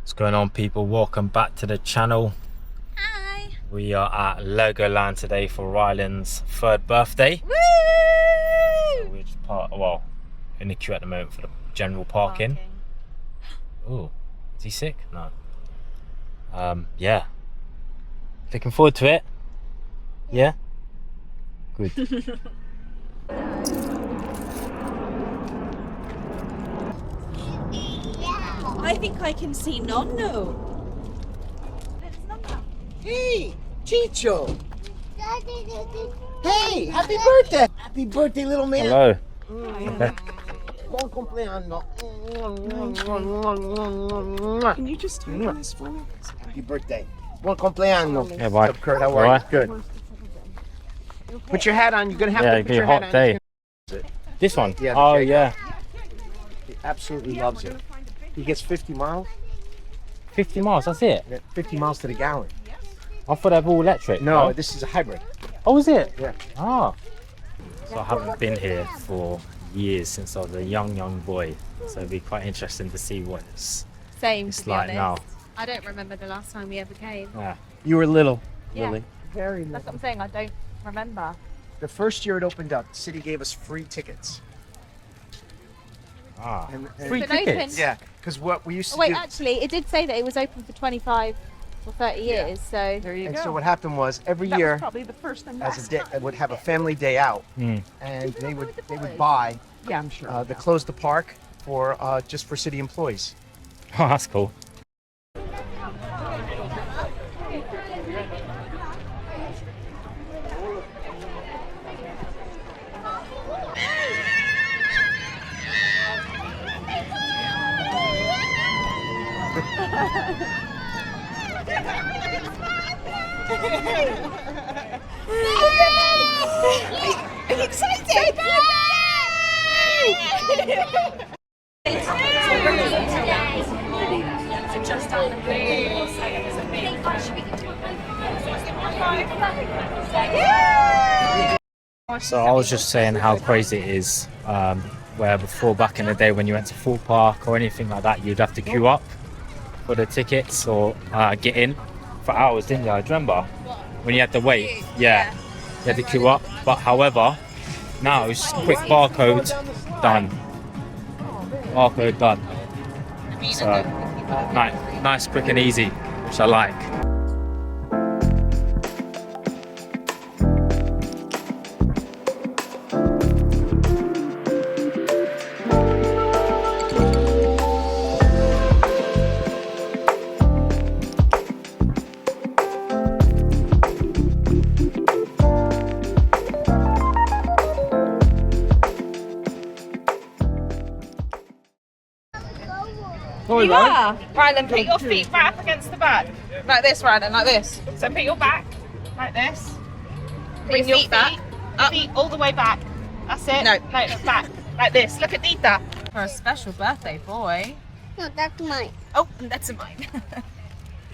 What's going on, people? Welcome back to the channel. Hi. We are at Legoland today for Ryland's 3rd birthday. Woo! So we're just in the queue at the moment for the general parking. Oh, is he sick? No. Yeah. Looking forward to it. Yeah? Good. I think I can see Nonno. Hey, Chicho. Hey, happy birthday. Happy birthday, little man. Hello. Buon compleanno. Can you just type this for me? Happy birthday. Buon compleanno. Yeah, bye. What's up, Kurt? How are you? Good. Put your hat on. You're going to have Yeah, to it'd put be a your hat hot on. day. This one? Yeah, the Oh, J. yeah. He absolutely loves it. He gets 50 miles. 50 miles, that's it? 50 miles to the gallon. I thought they were all electric. No, this is a hybrid. Oh, is it? Yeah. Ah. So I haven't been here for years, since I was a young boy. So it'd be quite interesting to see what it's Same, to be like honest. now. I don't remember the last time we ever came. Yeah. You were little, Yeah. Lily. Very That's little. what I'm saying, I don't remember. The first year it opened up, the city gave us free tickets. Ah. And Free It's been tickets? open. Yeah, because what we used to Oh wait, do. actually, it did say that it was open for 25 or 30 Yeah. years, so... There you And go. so what happened was every That year, was probably the first and as last a day, I time. would have a family day out, Mm. and they would buy Yeah, I'm sure. they closed the park for just for city employees. Oh, that's cool. So I was just saying how crazy it is, where before, back in the day, when you went to Full Park or anything like that, you'd have to queue up for the tickets or get in for hours, didn't you? I remember when you had to wait. Yeah, you had to queue up. But however, now it's just quick barcode, done. Barcode done. So nice, quick and easy, which I like. You are. Right, then put your feet back against the back. Like this, Rylan, like this. So put your back like this. Bring your feet back. Feet all the way back. That's it. No, back. Like this. Look at Dita. For a special birthday boy. No, that's mine. Oh, that's mine.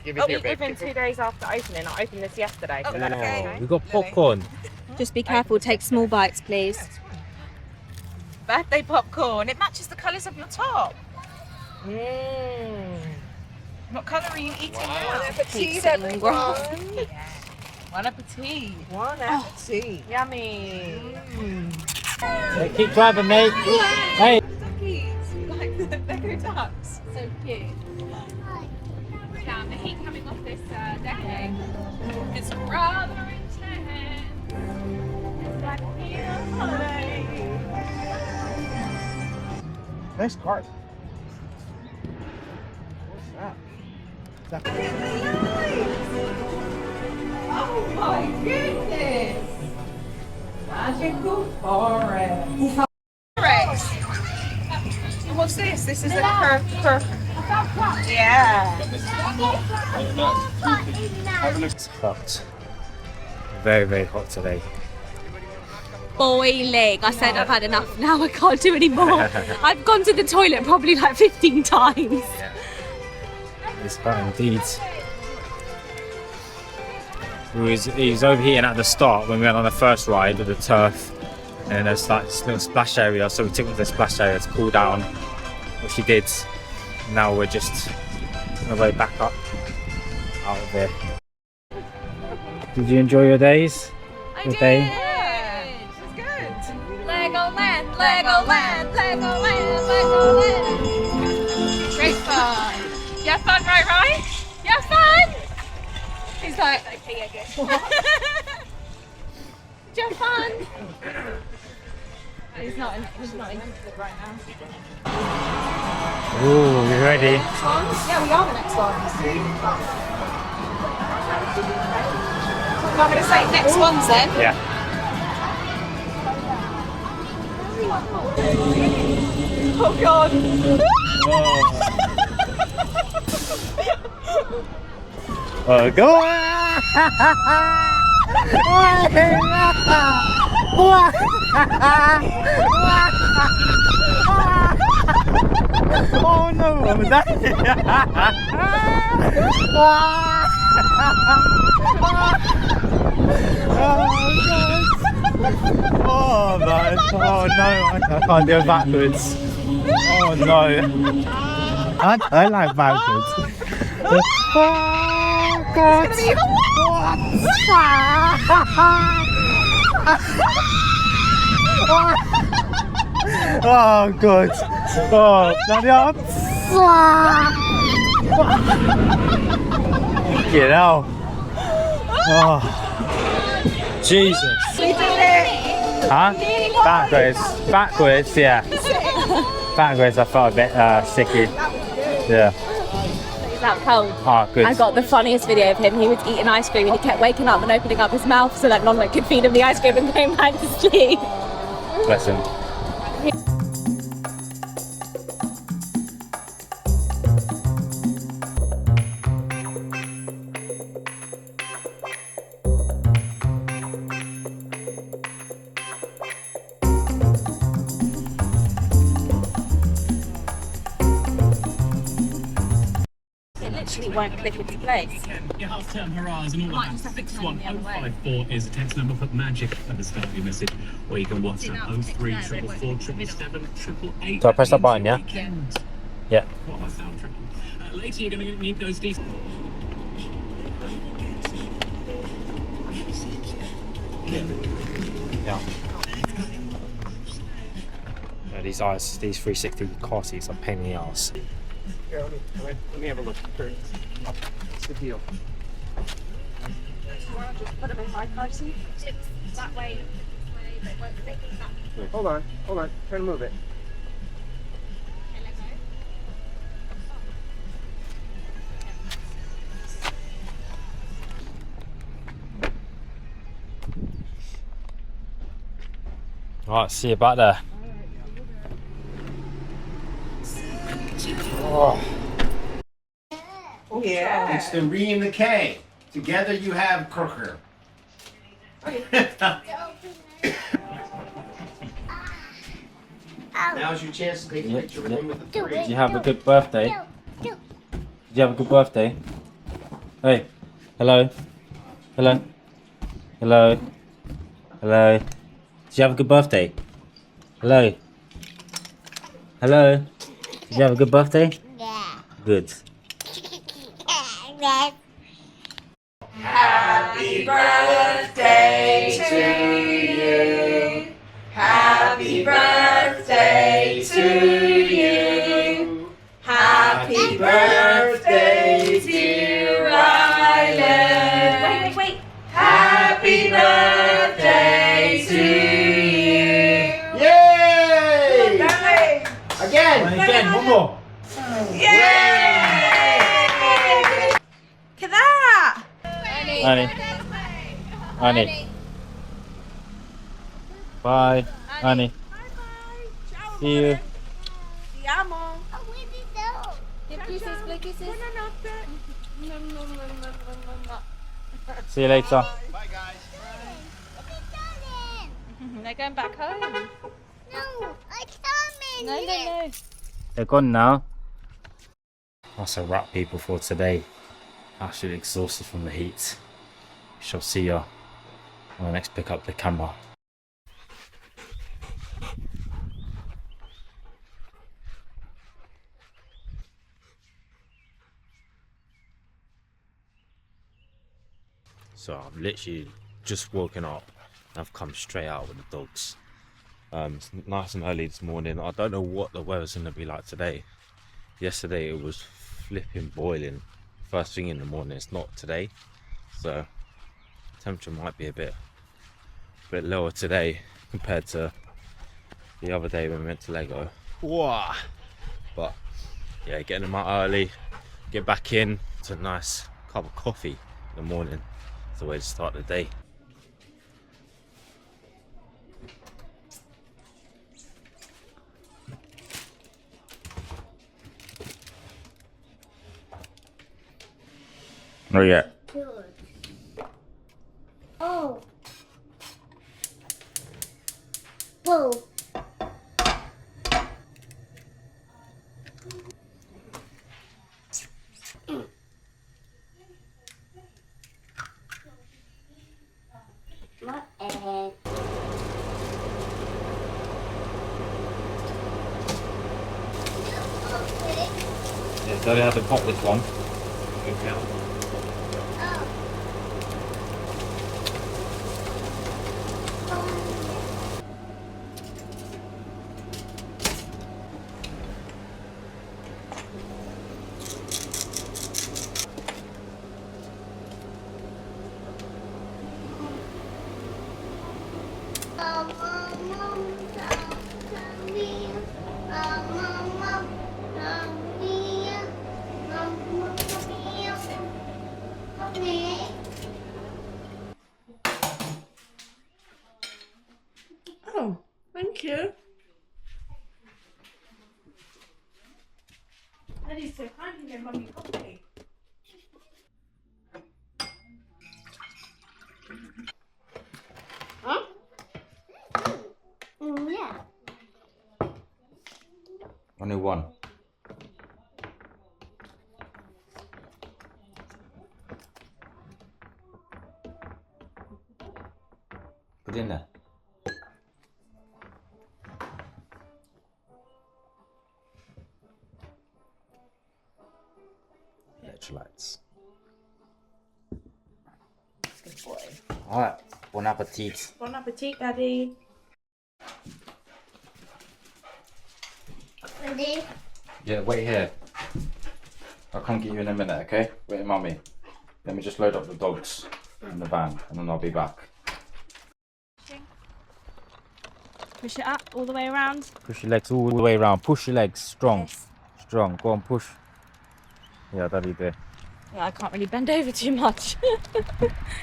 Give Oh, we've been 2 days after opening. I opened this yesterday. So that's okay. We got popcorn. Just be careful, take small bites, please. Birthday popcorn. It matches the colours of your top. What colour are you eating now? Appetit, everyone. Bon appetit. Bon appetit. Yummy. Hey, keep driving, mate. Hey. Duckies, like the Lego ducks. So cute. The heat coming off this decking. It's rather intense. It's like a holiday. Nice cars. What's that? Oh my goodness! Magical forest. Rex. And what's this? This is a curve. Yeah. It's hot. Very hot today. Boiling. I said I've had enough now, I can't do any more. I've gone to the toilet probably like 15 times. It's hot indeed. He was overheating at the start when we went on the first ride with the turf, and then there's like this little splash area, so we took him to the splash area to cool down, which he did. Now we're just on the way back up out of there. Did you enjoy your days? Your day? It was good. Legoland, Legoland, Legoland, Legoland. Great fun. You have fun, right, Ryan? You have fun? He's like, okay, yeah, good. Did you have fun? He's not in right now. Ooh, you ready? Yeah, we are the next ones. I'm going to say next ones then. Yeah. Oh God. Oh, go on! Oh no, what was that? Oh man, oh no, I can't do it backwards. Oh no. I like backwards. Oh God. Oh God. Oh, Daniel. Get out. Oh, Jesus. We did it. Huh? Backwards. Backwards, yeah. Backwards, I felt a bit sticky. Yeah. He's out cold. Oh, good. I got the funniest video of him. He was eating ice cream and he kept waking up and opening up his mouth so that Nonna could feed him the ice cream and going back to sleep. Bless him. Literally won't click into place. Your half-term hurrahs and all of that. 61054 is a text number. Put magic at the start of your message, or you can WhatsApp 03444 So I press that button, yeah? Yeah. Later, you're going to need those details. Yeah. These 360 car seats are a pain in the ass. Here, let me have a look. What's the deal? Just put him in my car seat. That way. Hold on. Try to move it. Alright, see you back there. Oh. Yeah. It's the re and the K. Together you have Crooker. Now's your chance to take a picture with him with the three. Did you have a good birthday? Did you have a good birthday? Hey, hello? Hello? Hello? Hello? Did you have a good birthday? Hello? Hello? Did you have a good birthday? Yeah. Good. Happy birthday to you. Happy birthday to you. Happy birthday, dear Rylan. Wait. Happy birthday to you. Yay! Yay! Again, one more. Yay! Look at that! Annie. Bye. Annie. See you. Ti amo. Oh, where did it go? Give kisses, play kisses. See you later. Bye, guys. They're going back home. No, I coming. No. They're gone now. That's a wrap, people, for today. Absolutely exhausted from the heat. Shall see you when I next pick up the camera. So I've literally just woken up. I've come straight out with the dogs. It's nice and early this morning. I don't know what the weather's going to be like today. Yesterday it was flipping boiling first thing in the morning. It's not today, so temperature might be a bit lower today compared to the other day when we went to Lego. Wow. But yeah, getting them out early, get back in. It's a nice cup of coffee in the morning. It's the way to start the day. Oh yeah. Good. Oh. Whoa. My egg. Yeah, Daddy had to pop this one. Okay. Oh, thank you. That is so kind to give Mummy coffee. Huh? Yeah. Only one. Put it in there. Electrolytes. Good boy. Alright, bon appetit. Bon appetit, Daddy. Ready? Yeah, wait here. I'll come get you in a minute, okay? Wait here, Mummy. Let me just load up the dogs in the van and then I'll be back. Push it up all the way around. Push your legs all the way around. Push your legs strong. Yes. Strong. Go on, push. Yeah, that'll be there. Yeah, I can't really bend over too much.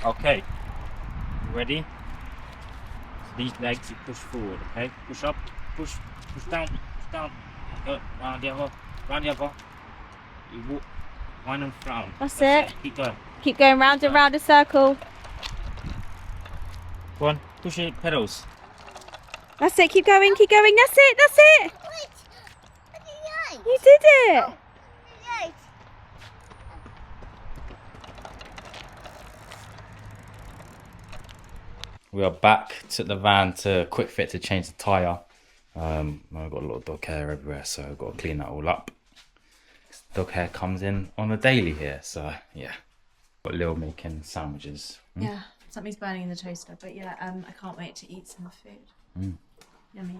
Okay. You ready? So these legs you push forward, okay? Push up, push down, Go round the other. You walk, wind and frown. That's it. Keep going. Keep going round and round a circle. Go on, push your pedals. That's it. Keep going. Keep going. That's it. That's it. Wait. What are you You did it. Right. We are back to the van to quick fit to change the tyre. I've got a lot of dog hair everywhere, so I've got to clean that all up. Dog hair comes in on a daily here, so yeah. Got Lil making sandwiches. Yeah, something's burning in the toaster, but yeah, I can't wait to eat some food. Yummy.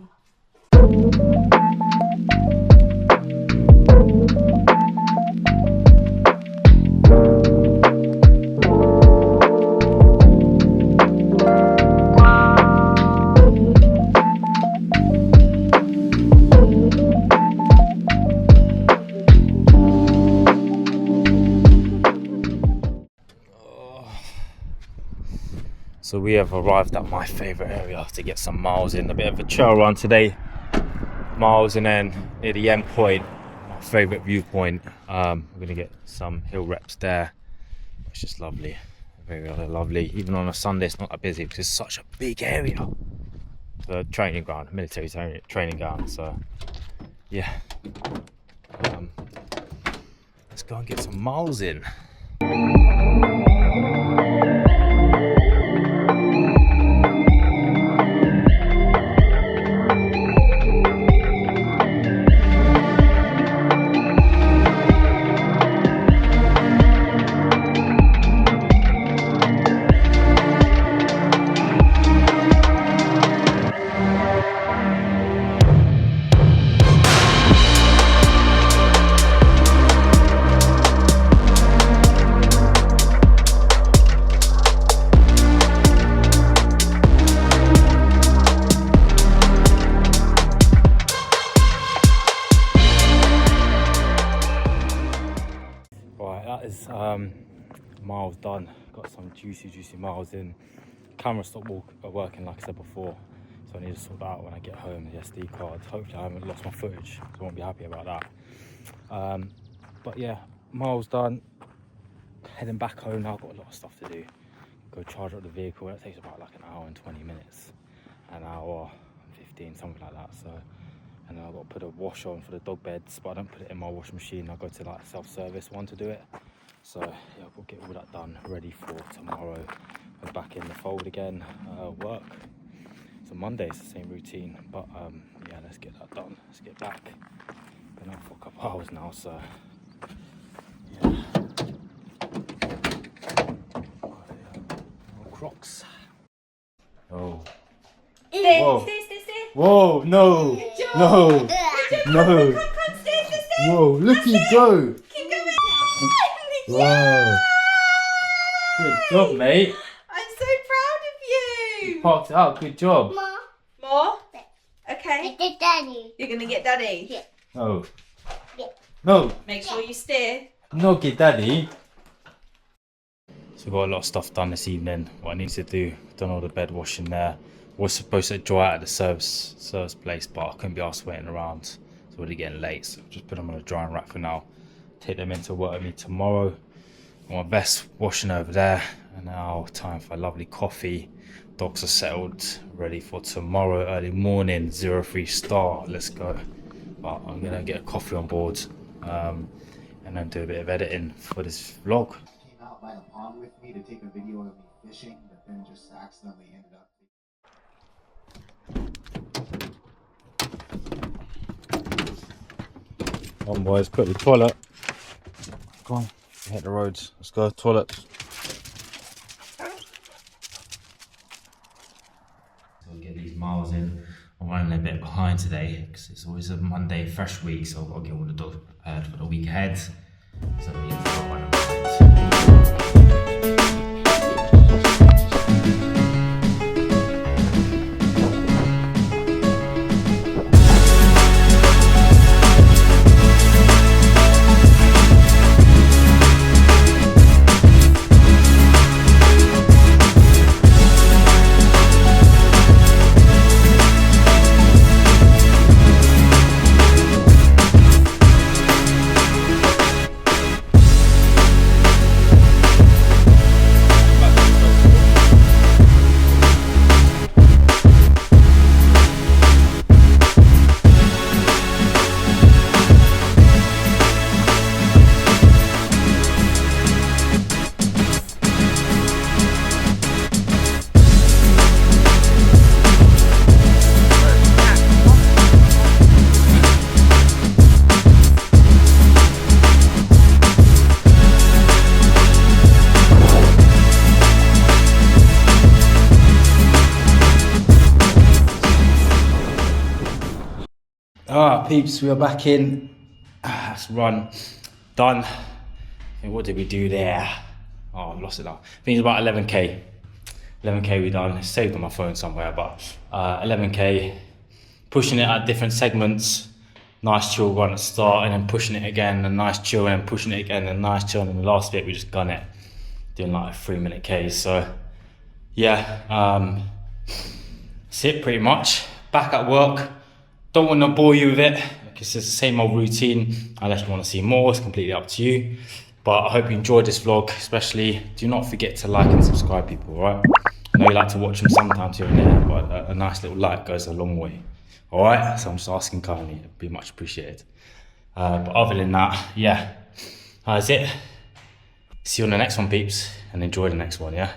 So we have arrived at my favourite area to get some miles in, a bit of a trail run today. Miles, and then near the end point, my favourite viewpoint. We're going to get some hill reps there. It's just lovely, very lovely. Even on a Sunday it's not that busy because it's such a big area. The training ground, military training ground, so yeah. Let's go and get some miles in. that is miles done. Got some juicy miles in. Camera stopped working like I said before, so I need to sort that out when I get home. The SD card. Hopefully I haven't lost my footage, so I won't be happy about that. But yeah, miles done. Heading back home now. I've got a lot of stuff to do. Go charge up the vehicle. That takes about like an hour and 20 minutes, an hour 15, something like that. So, and then I've got to put a wash on for the dog beds, but I don't put it in my washing machine. I go to like a self-service one to do it. So yeah, we'll get all that done, ready for tomorrow. We're back in the fold again, work. So Monday's the same routine, but yeah, let's get that done. Let's get back. Been out for a couple hours now, so yeah. Crocs. Oh. Whoa. Whoa, no. No. No. Whoa, look at you go. Keep going. Whoa. Good job, mate. I'm so proud of you. Parked it up, good job. More? Okay. Get Daddy. You're going to get Daddy? Yeah. No. No. Make sure you steer. No, get Daddy. So we've got a lot of stuff done this evening. What I need to do, done all the bed washing there. Was supposed to dry out at the service place, but I couldn't be asked waiting around. It's already getting late, so just put them on a drying rack for now. Take them into work with me tomorrow. My vest washing over there, and now time for a lovely coffee. Dogs are settled, ready for tomorrow early morning. 03 start. Let's go. But I'm gonna get a coffee on board, and then do a bit of editing for this vlog. Came out by the pond with me to take a video of me fishing, but then just accidentally ended up. Come on, boys, quickly, toilet. Come on, hit the roads. Let's go, toilet. So get these miles in. I'm running a bit behind today because it's always a Monday fresh week, so I've got to get all the dogs prepared for the week ahead. So that means I'm running behind. Alright peeps, we are back in. That's run done. And what did we do there? Oh, I've lost it now. I think it's about 11k. 11k we done. It's saved on my phone somewhere, but 11k. Pushing it at different segments. Nice chill run at the start, and then pushing it again, and nice chill, and then pushing it again, and nice chill, and then the last bit we just gun it. Doing like a 3-minute Ks. So yeah, that's it pretty much. Back at work. Don't want to bore you with it because it's the same old routine. Unless you want to see more, it's completely up to you. But I hope you enjoyed this vlog. Especially, do not forget to like and subscribe, people. Alright? I know you like to watch them sometimes here and there, but a nice little like goes a long way. Alright? So I'm just asking kindly. It'd be much appreciated. But other than that, yeah, that's it. See you on the next one, peeps, and enjoy the next one. Yeah.